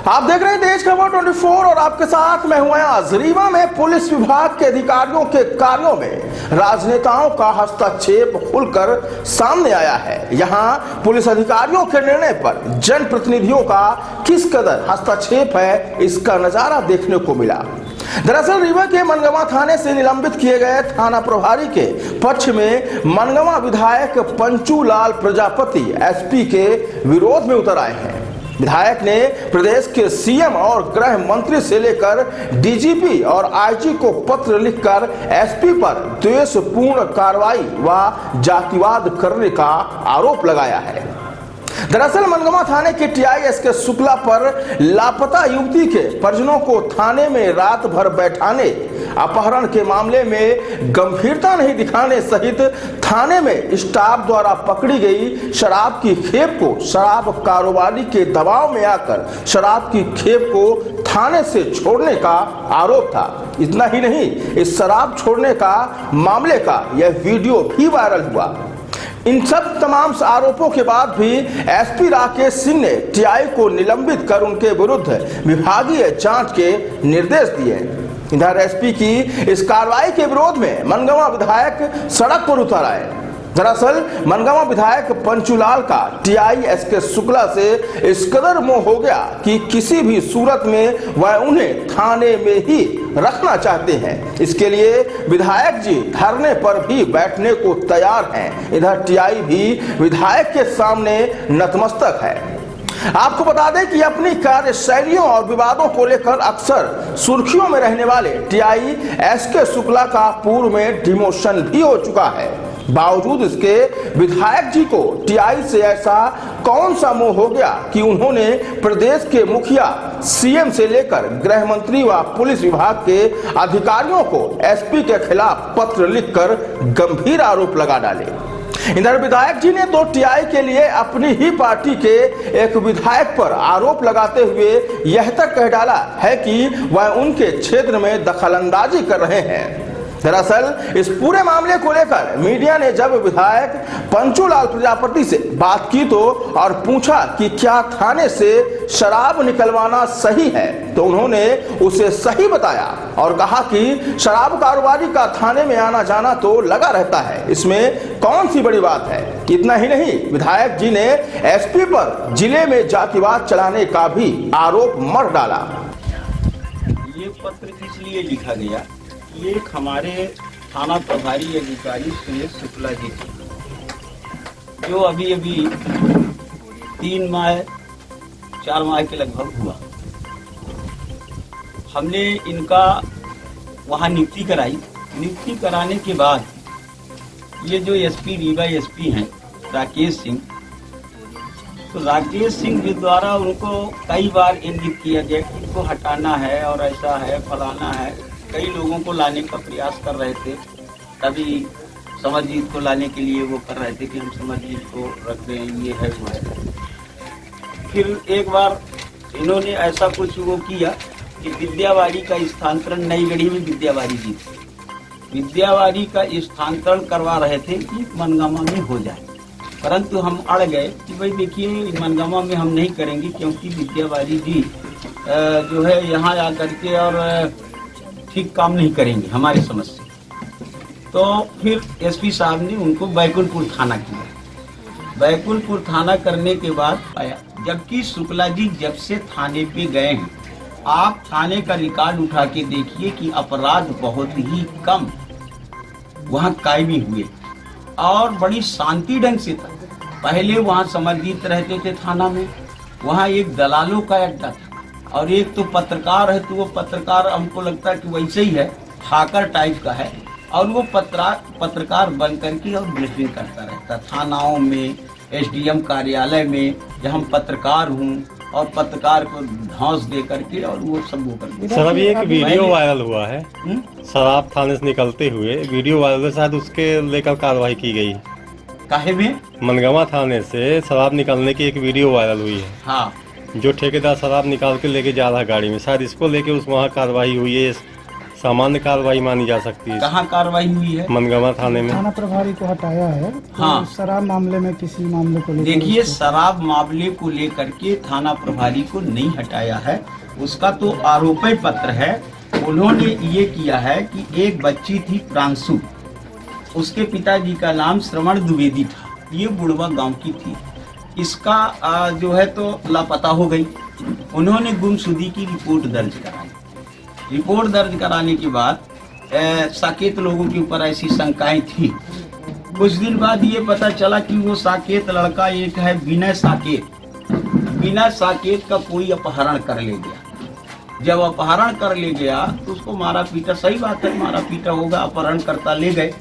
आप देख रहे हैं तेज खबर 24 और आपके साथ मैं हूं अयाज। रीवा में पुलिस विभाग के अधिकारियों के कार्यों में राजनेताओं का हस्तक्षेप खुलकर सामने आया है। यहां पुलिस अधिकारियों के निर्णय पर जनप्रतिनिधियों का किस कदर हस्तक्षेप है, इसका नजारा देखने को मिला। दरअसल रीवा के मनगवा थाने से निलंबित किए गए थाना प्रभारी के पक्ष में मनगवा विधायक पंचूलाल प्रजापति एसपी के विरोध में उतर आए हैं। विधायक ने प्रदेश के सीएम और गृह मंत्री से लेकर डीजीपी और आईजी को पत्र लिखकर एसपी पर द्वेषपूर्ण कार्रवाई व जातिवाद करने का आरोप लगाया है। दरअसल मनगवा थाने के टीआई एसके शुक्ला पर लापता युवती के परिजनों को थाने में रात भर बैठाने, अपहरण के मामले में गंभीरता नहीं दिखाने सहित थाने में स्टाफ द्वारा पकड़ी गई शराब की खेप को शराब कारोबारी के दबाव में आकर शराब की खेप को थाने से छोड़ने का आरोप था। इतना ही नहीं, इस शराब छोड़ने का मामले का यह वीडियो भी वायरल हुआ। इन सब तमाम आरोपों के बाद भी एसपी राकेश सिंह ने टीआई को निलंबित कर उनके विरुद्ध विभागीय जांच के निर्देश दिए। इधर एसपी की इस कार्रवाई के विरोध में मनगवा विधायक सड़क पर उतर आए। दरअसल मनगवा विधायक पंचूलाल का टीआई एसके शुक्ला से इस कदर मोह हो गया कि किसी भी सूरत में वह उन्हें थाने में ही रखना चाहते हैं। इसके लिए विधायक जी धरने पर भी बैठने को तैयार हैं। इधर टीआई भी विधायक के सामने नतमस्तक है। आपको बता दें कि अपनी कार्यशैलियों और विवादों को लेकर अक्सर सुर्खियों में रहने वाले टीआई एसके शुक्ला का पूर्व में डिमोशन भी हो चुका है। बावजूद इसके विधायक जी को टीआई से ऐसा कौन सा मोह हो गया कि उन्होंने प्रदेश के मुखिया, सीएम से लेकर गृह मंत्री व पुलिस विभाग के अधिकारियों को एसपी के खिलाफ पत्र लिखकर गंभीर आरोप लगा डाले। इधर विधायक जी ने तो टीआई के लिए अपनी ही पार्टी के एक विधायक पर आरोप लगाते हुए यह तक कह डाला है कि वह उनके क्षेत्र में दखलंदाजी कर रहे हैं। दरअसल इस पूरे मामले को लेकर मीडिया ने जब विधायक पंचूलाल प्रजापति से बात की तो और पूछा कि क्या थाने से शराब निकलवाना सही है, तो उन्होंने उसे सही बताया और कहा कि शराब कारोबारी का थाने में आना जाना तो लगा रहता है, इसमें कौन सी बड़ी बात है। इतना ही नहीं, विधायक जी ने एसपी पर जिले में जातिवाद चलाने का भी आरोप मढ़ डाला। ये पत्र इसलिए लिखा गया, ये हमारे थाना प्रभारी अधिकारी सुरेश शुक्ला जी थे, जो अभी 3 माह 4 माह के लगभग हुआ। हमने इनका वहाँ नियुक्ति कराई। नियुक्ति कराने के बाद ये जो एसपी रीवा एसपी हैं राकेश सिंह, तो राकेश सिंह के द्वारा उनको कई बार इंगित किया गया कि इनको हटाना है और ऐसा है, फलाना है। कई लोगों को लाने का प्रयास कर रहे थे। तभी समरजीत को लाने के लिए वो कर रहे थे कि हम समरजीत को रख दें, ये है वो है। फिर एक बार इन्होंने ऐसा कुछ वो किया कि विद्यावाड़ी का स्थानांतरण, नई गढ़ी में विद्यावाड़ी जी थी, विद्यावाड़ी का स्थानांतरण करवा रहे थे कि मनगामा में हो जाए, परंतु हम अड़ गए कि भाई देखिए मनगामा में हम नहीं करेंगे, क्योंकि विद्यावाड़ी जी जो है यहाँ आकर के और ठीक काम नहीं करेंगे हमारी समझ से। तो फिर एसपी साहब ने उनको बैकुंठपुर थाना किया। बैकुंठपुर थाना करने के बाद आया, जबकि शुक्ला जी जब से थाने पे गए हैं, आप थाने का रिकॉर्ड उठा के देखिए कि अपराध बहुत ही कम वहाँ कायमी हुए और बड़ी शांति ढंग से था। पहले वहाँ समरजीत रहते थे थाना में, वहाँ एक दलालों का अड्डा था और एक तो पत्रकार है, तो वो पत्रकार हमको लगता है कि वैसे ही है, हाकर टाइप का है, और वो पत्रकार बन करके और ब्रीफिंग करता रहता थानाओं में, एसडीएम कार्यालय में, जहाँ हम पत्रकार हूँ और पत्रकार को धौंस दे करके और वो सब वो करके। सर अभी एक वीडियो वायरल हुआ है शराब थाने से निकलते हुए, वीडियो वायरल है, शायद उसके लेकर कार्रवाई की गई। काहे में? मनगवा थाने से शराब निकलने की एक वीडियो वायरल हुई है। हाँ, जो ठेकेदार शराब निकाल के लेके जा रहा है गाड़ी में, शायद इसको लेके उस वहाँ कार्रवाई हुई है सामान्य कार्रवाई मानी जा सकती है। कहाँ कार्रवाई हुई है? मनगामा थाने में थाना प्रभारी को हटाया है। तो हाँ। शराब मामले में किसी मामले को लेकर देखिए, उसको- शराब मामले को लेकर के थाना प्रभारी को नहीं हटाया है, उसका तो आरोप पत्र है। उन्होंने ये किया है कि एक बच्ची थी प्रांशु, उसके पिताजी का नाम श्रवण द्विवेदी था, ये बुढ़वा गांव की थी। इसका जो है तो लापता हो गई। उन्होंने गुमशुदगी की रिपोर्ट दर्ज कराई। रिपोर्ट दर्ज कराने के बाद साकेत लोगों के ऊपर ऐसी शंकाएं थी। कुछ दिन बाद ये पता चला कि वो साकेत लड़का एक है विनय साकेत। विनय साकेत का कोई अपहरण कर ले गया। जब अपहरण कर ले गया तो उसको मारा पीटा, सही बात है, मारा पीटा होगा, अपहरण करता ले गए।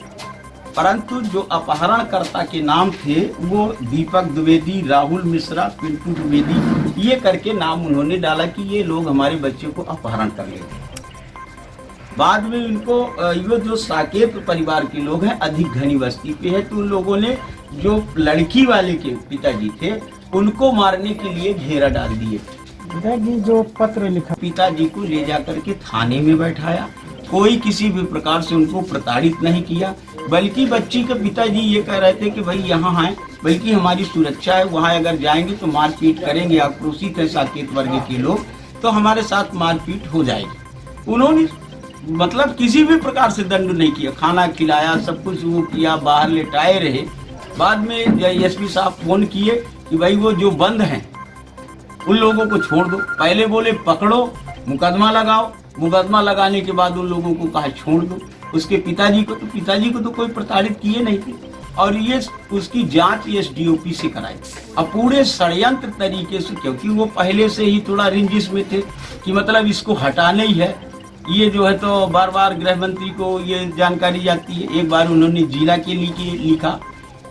परंतु जो अपहरणकर्ता के नाम थे वो दीपक द्विवेदी, राहुल मिश्रा, पिंटू द्विवेदी, ये करके नाम उन्होंने डाला कि ये लोग हमारे बच्चे को अपहरण कर ले गए। बाद में इनको ये जो साकेत परिवार के लोग हैं अधिक घनी बस्ती पे है, तो उन लोगों ने जो लड़की वाले के पिताजी थे उनको मारने के लिए घेरा डाल दिए। विधायक जी जो पत्र लिखा, पिताजी को ले जाकर के थाने में बैठाया। कोई किसी भी प्रकार से उनको प्रताड़ित नहीं किया, बल्कि बच्ची के पिताजी ये कह रहे थे कि भाई यहाँ हैं, बल्कि हमारी सुरक्षा है, वहाँ अगर जाएंगे तो मारपीट करेंगे, आक्रोशित है साकेत वर्ग के लोग, तो हमारे साथ मारपीट हो जाएगी। उन्होंने मतलब किसी भी प्रकार से दंड नहीं किया, खाना खिलाया, सब कुछ वो किया, बाहर लेटाए रहे। बाद में एसपी साहब फोन किए कि भाई वो जो बंद हैं उन लोगों को छोड़ दो। पहले बोले पकड़ो, मुकदमा लगाओ, मुकदमा लगाने के बाद उन लोगों को कहा छोड़ दो। उसके पिताजी को तो कोई प्रताड़ित किए नहीं थे, और ये उसकी जांच एसडीओपी से कराई। अब पूरे षड्यंत्र तरीके से, क्योंकि वो पहले से ही थोड़ा रेंजिस में थे कि मतलब इसको हटाना ही है। ये जो है तो बार बार गृह मंत्री को ये जानकारी जाती है। एक बार उन्होंने जिला के लिए लिखा,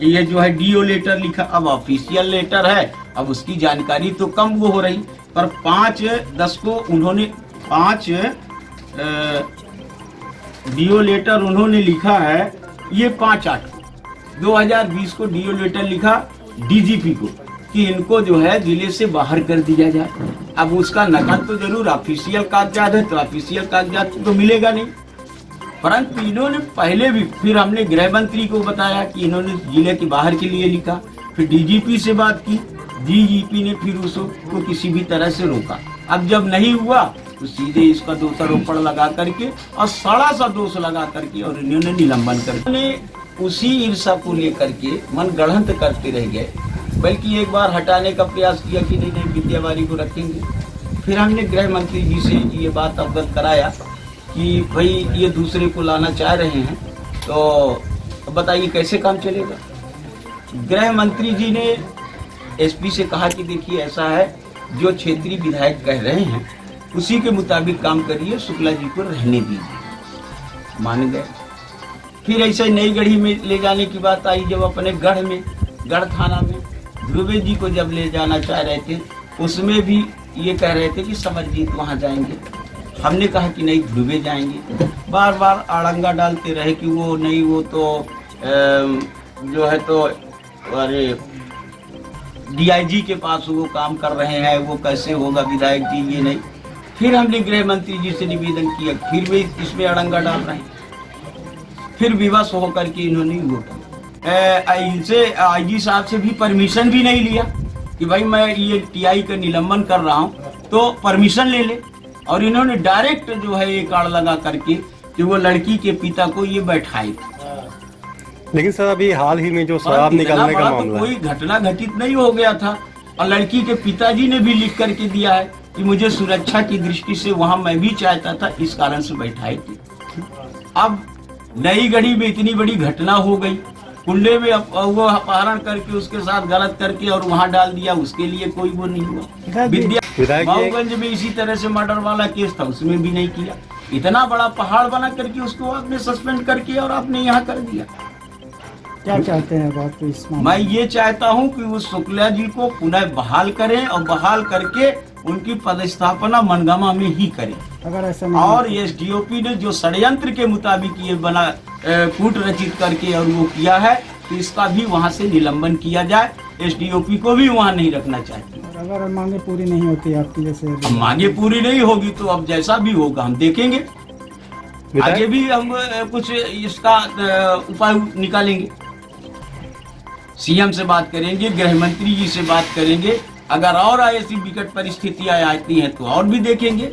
ये जो है डीओ लेटर लिखा, अब ऑफिशियल लेटर है, अब उसकी जानकारी तो कम वो हो रही। पर 5/10 को उन्होंने 5 डीओ लेटर उन्होंने लिखा है। ये 5/8 को 2020 को डीओ लेटर लिखा डीजीपी को कि इनको जो है जिले से बाहर कर दिया जाए। अब उसका नकल तो जरूर ऑफिशियल कागजात है, तो ऑफिशियल कागजात तो मिलेगा नहीं। परंतु इन्होंने पहले भी, फिर हमने गृह मंत्री को बताया कि इन्होंने जिले के बाहर के लिए लिखा, फिर डीजीपी से बात की, डीजीपी ने फिर उसको किसी भी तरह से रोका। अब जब नहीं हुआ तो सीधे इसका दोषारोपण लगा करके और सड़ा सा दोष लगा करके और इन्होंने निलंबन कर उसी ईर्षा को लेकर के मन गढ़ंत करते रह गए। बल्कि एक बार हटाने का प्रयास किया कि नहीं विद्यावारी को रखेंगे। फिर हमने गृह मंत्री जी से ये बात अवगत कराया कि भाई ये दूसरे को लाना चाह रहे हैं, तो बताइए कैसे काम चलेगा। गृह मंत्री जी ने एसपी से कहा कि देखिए ऐसा है, जो क्षेत्रीय विधायक कह रहे हैं उसी के मुताबिक काम करिए, शुक्ला जी को रहने दीजिए। मान गए। फिर ऐसे नई गढ़ी में ले जाने की बात आई, जब अपने गढ़ थाना में ध्रुवे जी को जब ले जाना चाह रहे थे, उसमें भी ये कह रहे थे कि समरजीत वहाँ जाएंगे। हमने कहा कि नहीं, ध्रुवे जाएंगे। बार बार आड़ंगा डालते रहे कि वो नहीं, वो तो जो है तो अरे डीआईजी के पास वो काम कर रहे हैं, वो कैसे होगा विधायक जी, ये नहीं। फिर हमने गृह मंत्री जी से निवेदन किया, फिर भी इसमें अड़ंगा डाल रहे हैं। फिर विवश होकर के इन्होंने वो इनसे आईजी साहब से भी परमिशन भी नहीं लिया कि भाई मैं ये टीआई का निलंबन कर रहा हूँ, तो परमिशन ले ले। और इन्होंने डायरेक्ट जो है एक आड़ लगा करके कि वो लड़की के पिता को ये बैठाए। लेकिन सर अभी हाल ही में जो शराब निकालने का मामला, कोई घटना घटित नहीं हो गया था, और लड़की के पिताजी ने भी लिख करके दिया है कि मुझे सुरक्षा की दृष्टि से वहां मैं भी चाहता था, इस कारण से बैठाए थे। अब नई गढ़ी में इतनी बड़ी घटना हो गई, कुंडे में वो अपहरण करके उसके साथ गलत करके और वहां डाल दिया, उसके लिए कोई वो नहीं हुआ। माऊगंज में इसी तरह से मर्डर वाला केस था, उसमें भी नहीं किया। इतना बड़ा पहाड़ बना करके उसको आपने सस्पेंड करके और आपने यहाँ कर दिया। क्या चाहते हैं बात इस मामले? मैं ये चाहता हूँ कि उस शुक्ला जी को पुनः बहाल करें और बहाल करके उनकी पदस्थापना मनगामा में ही करें। अगर ऐसा नहीं, और एसडीओपी ने जो षड्यंत्र के मुताबिक ये बना कूट रचित करके और वो किया है, तो इसका भी वहाँ से निलंबन किया जाए। एसडीओपी को भी वहाँ नहीं रखना चाहिए। अगर मांगे पूरी नहीं होती आपकी, जैसे मांगे पूरी नहीं होगी तो अब जैसा भी होगा हम देखेंगे। विधायक- आगे भी हम कुछ इसका उपाय निकालेंगे। सीएम से बात करेंगे, गृह मंत्री जी से बात करेंगे। अगर और ऐसी विकट परिस्थितियां आती हैं तो और भी देखेंगे।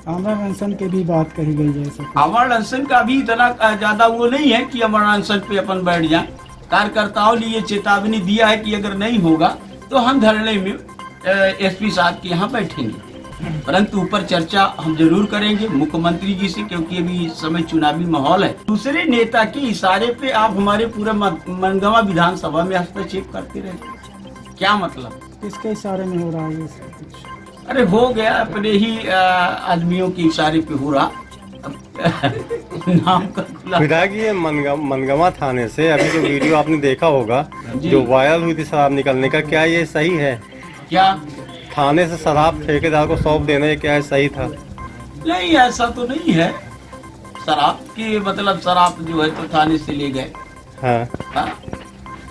आमरण अनशन की भी बात कही गई है सब। अमर अनशन का भी इतना ज्यादा वो नहीं है कि अमर अनशन पे अपन बैठ जाएं। कार्यकर्ताओं ने ये चेतावनी दिया है कि अगर नहीं होगा तो हम धरने में एसपी साहब के यहाँ बैठेंगे, परंतु ऊपर चर्चा हम जरूर करेंगे मुख्यमंत्री जी से, क्योंकि अभी इस समय चुनावी माहौल है। दूसरे नेता के इशारे पे आप हमारे पूरे मनगवा विधानसभा में हस्तक्षेप करते रहे, क्या मतलब? किसके इशारे में हो रहा है ये सब कुछ? अरे हो गया, अपने ही आदमियों के इशारे पे हो रहा। नाम का खुला। विधायक ये मनगवा थाने से अभी जो वीडियो आपने देखा होगा जी। जो वायरल हुई थी शराब निकलने का, क्या ये सही है? क्या? थाने से शराब ठेकेदार को सौंप देना, ये क्या है, सही था? नहीं, ऐसा तो नहीं है। शराब की मतलब शराब जो है तो थाने से ले गए। हाँ, हाँ?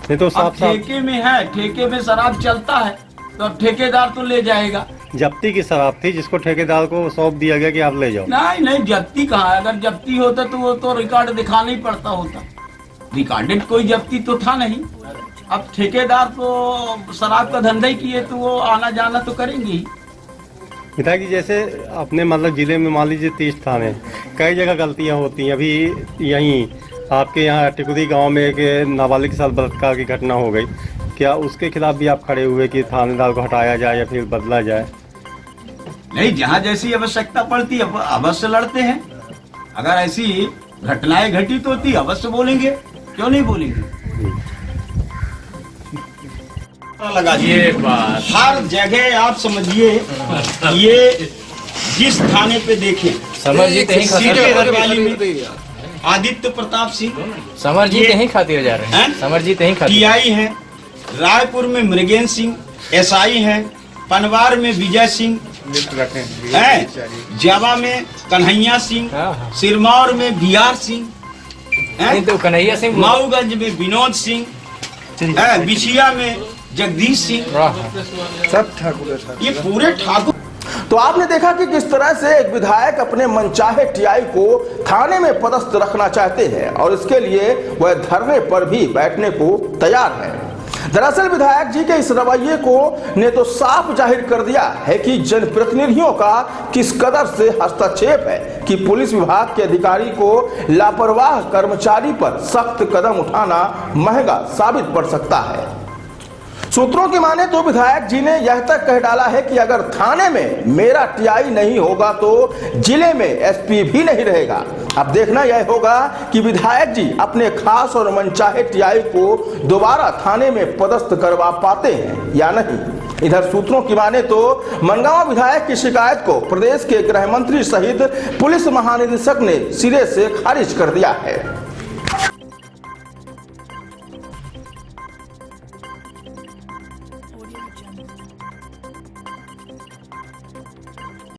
नहीं तो अब साफ साफ ठेके में है, ठेके में शराब चलता है तो अब ठेकेदार तो ले जाएगा। जब्ती की शराब थी जिसको ठेकेदार को सौंप दिया गया कि आप ले जाओ। नहीं नहीं, जब्ती कहाँ है? अगर जब्ती होता तो वो तो रिकॉर्ड दिखाना ही पड़ता होता। रिकॉर्डेड कोई जब्ती तो था नहीं। अब ठेकेदार तो शराब का धंधा ही किए तो वो आना जाना तो करेंगे ही। विधायक जी जैसे अपने मतलब जिले में मान लीजिए 30 थाने, कई जगह गलतियां होती हैं। अभी यहीं आपके यहाँ टिकुरी गांव में एक नाबालिग के साथ बलात्कार की घटना हो गई, क्या उसके खिलाफ भी आप खड़े हुए कि थानेदार को हटाया जाए या फिर बदला जाए? नहीं, जहाँ जैसी आवश्यकता पड़ती है अवश्य लड़ते हैं। अगर ऐसी घटनाएं घटित होती अवश्य बोलेंगे, क्यों नहीं बोलेंगे? लगा ये बात हर जगह आप समझिए, ये जिस थाने पे देखें, समर जी कहीं सीटेदारवाली में आदित्य प्रताप सिंह समर जी ये- कहीं खातिर जा रहे हैं। हैं? समर जी कहीं खातिर टीआई हैं, रायपुर में मृगेंद्र सिंह एसआई हैं, पनवार में विजय सिंह हैं, जावा में कन्हैया सिंह, हाँ, हाँ। सिरमौर में बीआर सिंह हैं, नहीं तो कन्हैया सिंह माऊगंज में विनोद सिंह हैं, बिछिया में जगदीश सिंह, ये पूरे ठाकुर। तो आपने देखा कि किस तरह से एक विधायक अपने मनचाहे टीआई को थाने में पदस्थ रखना चाहते हैं और इसके लिए वह धरने पर भी बैठने को तैयार है। दरअसल विधायक जी के इस रवैये को ने तो साफ जाहिर कर दिया है कि जनप्रतिनिधियों का किस कदर से हस्तक्षेप है कि पुलिस विभाग के अधिकारी को लापरवाह कर्मचारी पर सख्त कदम उठाना महंगा साबित पड़ सकता है। सूत्रों की माने तो विधायक जी ने यह तक कह डाला है कि अगर थाने में मेरा टीआई नहीं होगा तो जिले में एसपी भी नहीं रहेगा। अब देखना यह होगा कि विधायक जी अपने खास और मनचाहे टीआई को दोबारा थाने में पदस्थ करवा पाते हैं या नहीं। इधर सूत्रों की माने तो मनगांव विधायक की शिकायत को प्रदेश के गृह मंत्री सहित पुलिस महानिदेशक ने सिरे से खारिज कर दिया है।